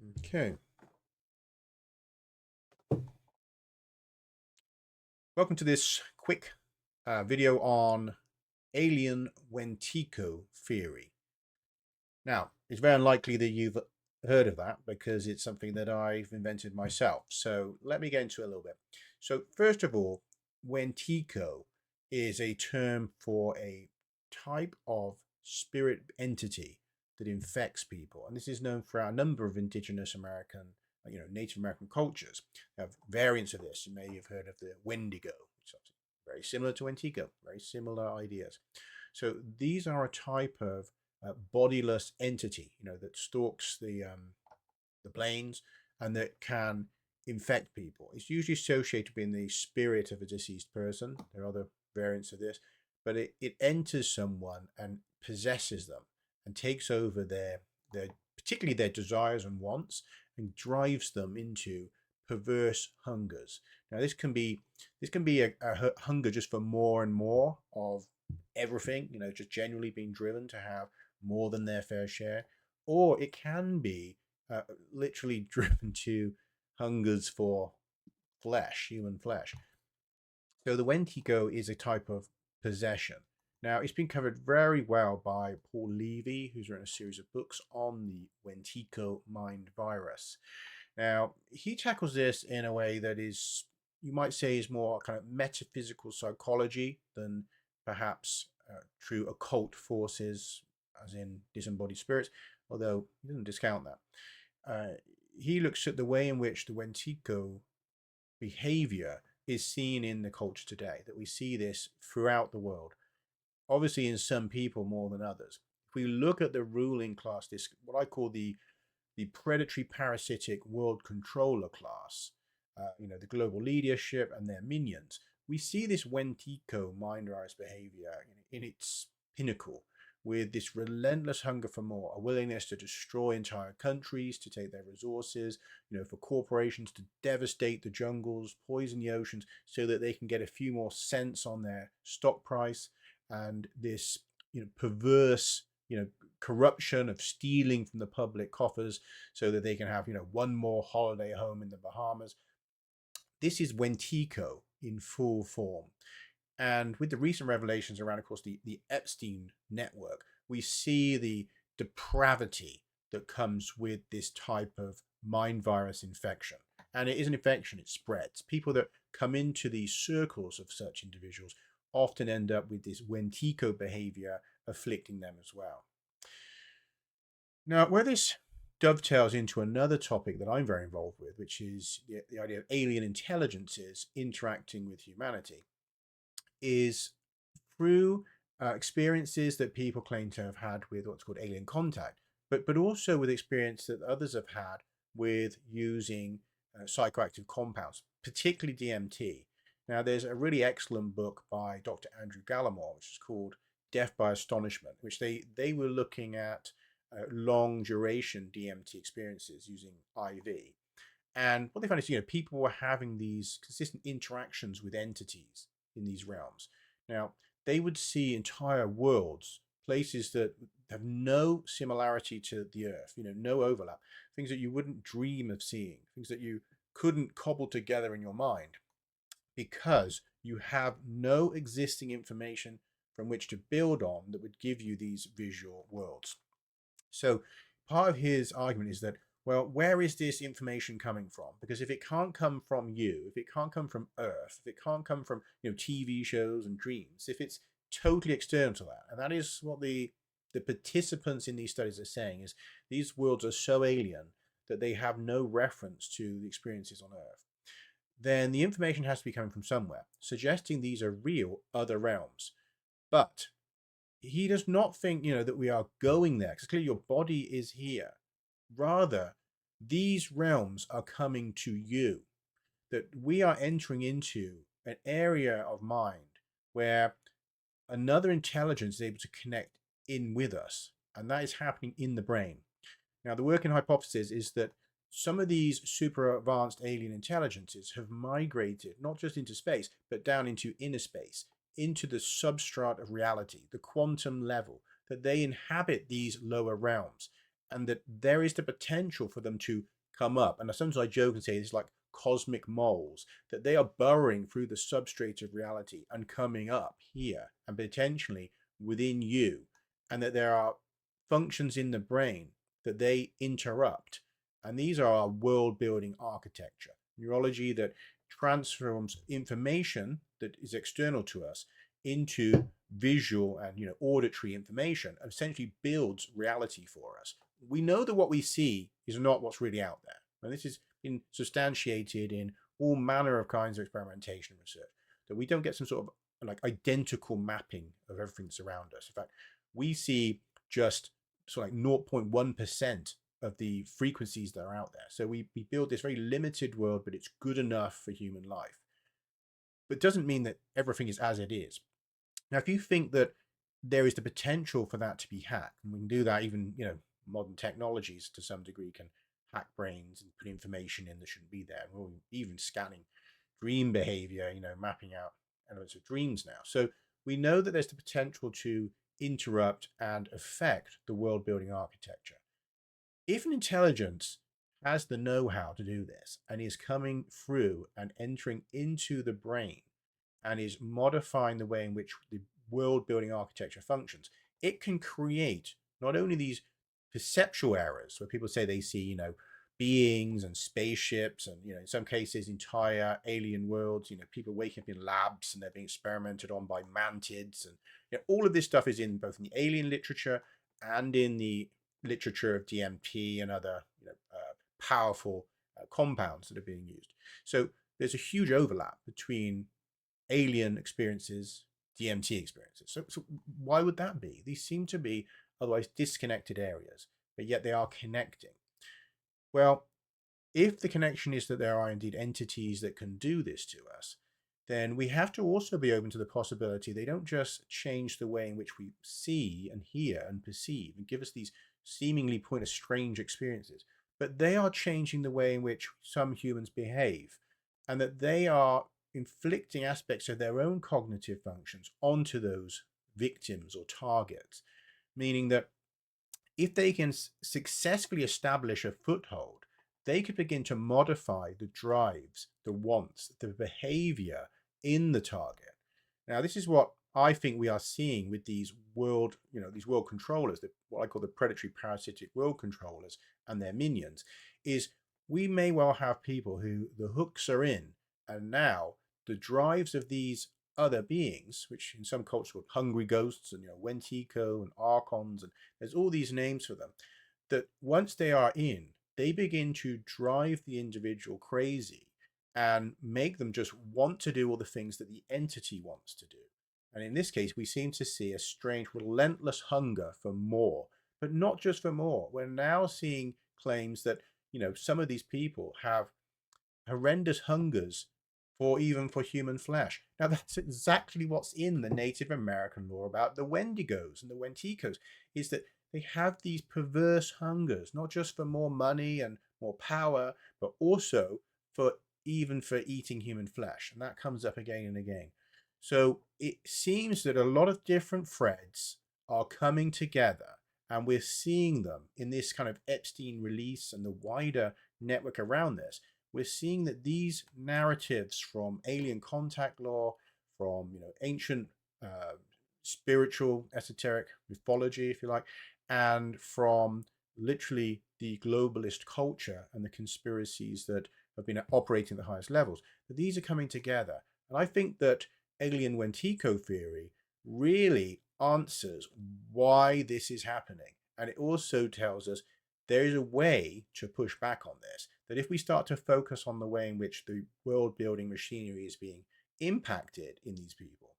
Okay, welcome to this quick video on alien Wetiko theory. Now, it's very unlikely that you've heard of that because it's something that I've invented myself. So let me get into it a little bit. So first of all, Wetiko is a term for a type of spirit entity that infects people, and this is known throughout a number of indigenous American, Native American cultures. They have variants of this. You may have heard of the Wendigo, which is very similar to Wetiko, very similar ideas. So these are a type of bodiless entity, that stalks the plains and that can infect people. It's usually associated with the spirit of a deceased person. There are other variants of this, but it enters someone and possesses them and takes over their particularly their desires and wants and drives them into perverse hungers. Now this can be a hunger just for more and more of everything, just generally being driven to have more than their fair share, or it can be literally driven to hungers for flesh, human flesh. So the Wendigo is a type of possession. Now, it's been covered very well by Paul Levy, who's written a series of books on the Wetiko mind virus. Now, he tackles this in a way that is, you might say, is more kind of metaphysical psychology than perhaps true occult forces, as in disembodied spirits, although he doesn't discount that. He looks at the way in which the Wetiko behavior is seen in the culture today, that we see this throughout the world, obviously in some people more than others. If we look at the ruling class, this what I call the predatory parasitic world controller class, the global leadership and their minions, we see this Wetiko mind rise behavior in its pinnacle, with this relentless hunger for more, a willingness to destroy entire countries, to take their resources, for corporations to devastate the jungles, poison the oceans, so that they can get a few more cents on their stock price, and this, perverse, corruption of stealing from the public coffers so that they can have, one more holiday home in the Bahamas. This is Wetiko in full form. And with the recent revelations around, of course, the Epstein network, we see the depravity that comes with this type of mind virus infection. And it is an infection, it spreads. People that come into these circles of such individuals often end up with this Wetiko behavior afflicting them as well. Now, where this dovetails into another topic that I'm very involved with, which is the idea of alien intelligences interacting with humanity, is through experiences that people claim to have had with what's called alien contact, but also with experience that others have had with using psychoactive compounds, particularly DMT. Now, there's a really excellent book by Dr. Andrew Gallimore, which is called Death by Astonishment, which they were looking at long duration DMT experiences using IV. And what they found is, people were having these consistent interactions with entities in these realms. Now, they would see entire worlds, places that have no similarity to the Earth, no overlap, things that you wouldn't dream of seeing, things that you couldn't cobble together in your mind because you have no existing information from which to build on that would give you these visual worlds. So part of his argument is that, well, where is this information coming from? Because if it can't come from you, if it can't come from Earth, if it can't come from TV shows and dreams, if it's totally external to that, and that is what the participants in these studies are saying, is these worlds are so alien that they have no reference to the experiences on Earth, then the information has to be coming from somewhere, suggesting these are real other realms. But he does not think, that we are going there, because clearly your body is here. Rather, these realms are coming to you, that we are entering into an area of mind where another intelligence is able to connect in with us, and that is happening in the brain. Now, the working hypothesis is that some of these super advanced alien intelligences have migrated not just into space, but down into inner space, into the substrate of reality, the quantum level, that they inhabit these lower realms. and that there is the potential for them to come up. And sometimes I joke and say it's like cosmic moles, that they are burrowing through the substrate of reality and coming up here and potentially within you, and that there are functions in the brain that they interrupt. And these are our world building architecture, neurology that transforms information that is external to us into visual and auditory information, and essentially builds reality for us. We know that what we see is not what's really out there, and this has been substantiated in all manner of kinds of experimentation and research, that we don't get some sort of like identical mapping of everything that's around us. In fact, we see just sort of like 0.1% of the frequencies that are out there. So we build this very limited world, but it's good enough for human life. But it doesn't mean that everything is as it is. Now, if you think that there is the potential for that to be hacked, and we can do that, even modern technologies to some degree can hack brains and put information in that shouldn't be there. We're even scanning dream behavior, mapping out elements of dreams now. So we know that there's the potential to interrupt and affect the world building architecture. If an intelligence has the know-how to do this and is coming through and entering into the brain and is modifying the way in which the world building architecture functions, it can create not only these perceptual errors where people say they see, beings and spaceships and, in some cases, entire alien worlds, people waking up in labs and they're being experimented on by mantids. And all of this stuff is in both in the alien literature and in the literature of DMT and other powerful compounds that are being used. So there's a huge overlap between alien experiences, DMT experiences. So why would that be? These seem to be otherwise disconnected areas, but yet they are connecting. Well, if the connection is that there are indeed entities that can do this to us, then we have to also be open to the possibility they don't just change the way in which we see and hear and perceive and give us these seemingly point of strange experiences, but they are changing the way in which some humans behave, and that they are inflicting aspects of their own cognitive functions onto those victims or targets, meaning that if they can successfully establish a foothold, they could begin to modify the drives, the wants, the behavior in the target. Now, this is what I think we are seeing with these world controllers, what I call the predatory parasitic world controllers and their minions, is we may well have people who the hooks are in, and now the drives of these other beings, which in some cultures called hungry ghosts and Wetiko and archons, and there's all these names for them, that once they are in, they begin to drive the individual crazy and make them just want to do all the things that the entity wants to do. And in this case, we seem to see a strange, relentless hunger for more, but not just for more. We're now seeing claims that, some of these people have horrendous hungers for human flesh. Now, that's exactly what's in the Native American lore about the Wendigos and the Wetikos, is that they have these perverse hungers, not just for more money and more power, but also for eating human flesh. And that comes up again and again. So it seems that a lot of different threads are coming together, and we're seeing them in this kind of Epstein release and the wider network around this. We're seeing that these narratives from alien contact lore, from ancient spiritual esoteric mythology, if you like, and from literally the globalist culture and the conspiracies that have been operating at the highest levels, that these are coming together. And I think that alien Wetiko theory really answers why this is happening. And it also tells us there is a way to push back on this, that if we start to focus on the way in which the world building machinery is being impacted in these people,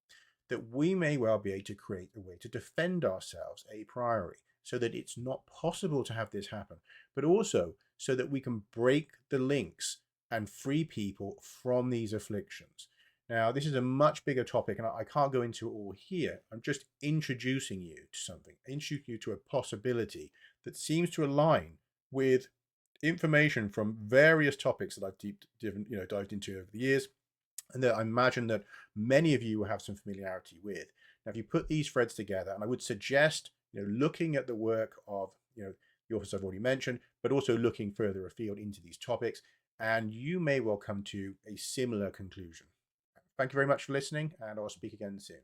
that we may well be able to create a way to defend ourselves a priori, so that it's not possible to have this happen, but also so that we can break the links and free people from these afflictions. Now, this is a much bigger topic, and I can't go into it all here. I'm just introducing you to something, introducing you to a possibility that seems to align with information from various topics that I've dived into over the years, and that I imagine that many of you will have some familiarity with. Now, if you put these threads together, and I would suggest looking at the work of the authors I've already mentioned, but also looking further afield into these topics, and you may well come to a similar conclusion. Thank you very much for listening, and I'll speak again soon.